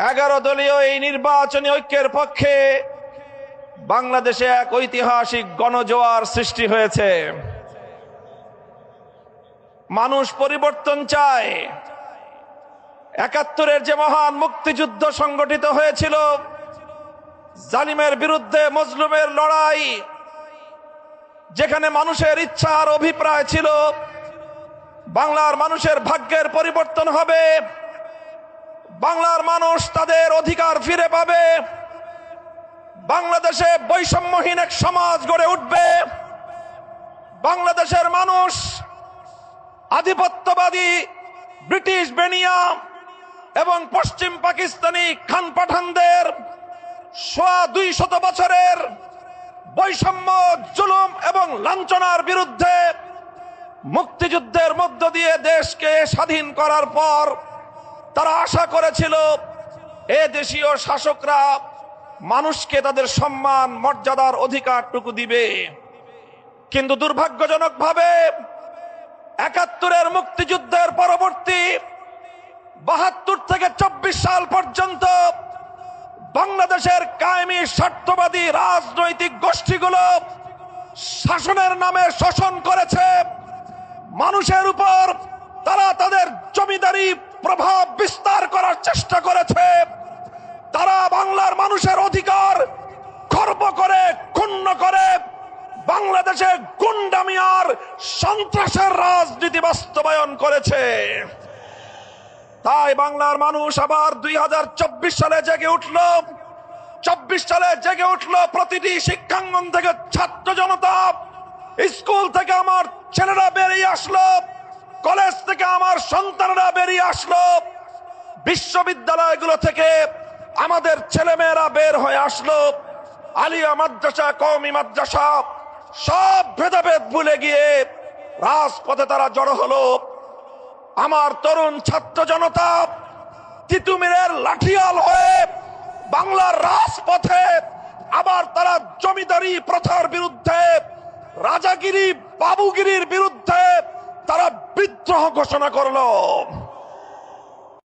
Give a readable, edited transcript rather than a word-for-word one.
11 দলীয় এই নির্বাচনী ঐক্যের পক্ষে বাংলাদেশে এক ঐতিহাসিক গণজোয়ার সৃষ্টি হয়েছে। মানুষ পরিবর্তন চায়। 71-এর যে মহান মুক্তিযুদ্ধ সংগঠিত হয়েছিল, জালিমের বিরুদ্ধে মজলুমের লড়াই, যেখানে মানুষের ইচ্ছা আর অভিপ্রায় ছিল বাংলার মানুষের ভাগ্যের পরিবর্তন হবে, বাংলার মানুষ তাদের অধিকার ফিরে পাবে, বাংলাদেশে বৈষম্যহীন এক সমাজ গড়ে উঠবে, বাংলাদেশের মানুষ আধিপত্যবাদী ব্রিটিশ বেনিয়া এবং পশ্চিম পাকিস্তানি খান পাঠানদের 200 বছরের বৈষম্য, জুলুম এবং লাঞ্ছনার বিরুদ্ধে মুক্তিযুদ্ধের মধ্য দিয়ে দেশকে স্বাধীন করার পর তারা আশা করেছিল এ দেশীয় শাসকরা মানুষকে তাদের সম্মান, মর্যাদার অধিকারটুকু দিবে। কিন্তু দুর্ভাগ্যজনকভাবে 71-এর মুক্তিযুদ্ধের পরবর্তী 72 থেকে 24 সাল পর্যন্ত বাংলাদেশের কায়েমি স্বার্থবাদী রাজনৈতিক গোষ্ঠীগুলো শাসনের নামে শোষণ করেছে। মানুষের উপর তারা তাদের জমিদারি প্রভাব বিস্তার করার চেষ্টা করেছে। তারা বাংলার মানুষের অধিকার খর্ব করে, ক্ষুণ্ণ করে বাংলাদেশে গুন্ডামি আর সন্ত্রাসের রাজনীতি বাস্তবায়ন করেছে। তাই বাংলার মানুষ আবার 2024 সালে জেগে উঠল। 24 সালে জেগে উঠল প্রতিটি শিক্ষাঙ্গন থেকে ছাত্র জনতা। স্কুল থেকে আমার ছেলেরা বেরিয়ে আসলো, কলেজ থেকে আমার সন্তানরা বেরিয়ে আসলো, বিশ্ববিদ্যালয়গুলো থেকে আমাদের ছেলেমেয়েরা বের হয়ে আসলো। আলিয়া মাদ্রাসা, কওমি মাদ্রাসা, সব ভেদাভেদ ভুলে গিয়ে রাজপথে তারা জড়ো হলো। আমার তরুণ ছাত্র জনতা তিতুমিরের লাঠিয়াল হয়ে বাংলার রাজপথে আবার তারা জমিদারি প্রথার বিরুদ্ধে, রাজাগিরি, বাবুগিরির বিরুদ্ধে তারা বিদ্রোহ ঘোষণা করলো।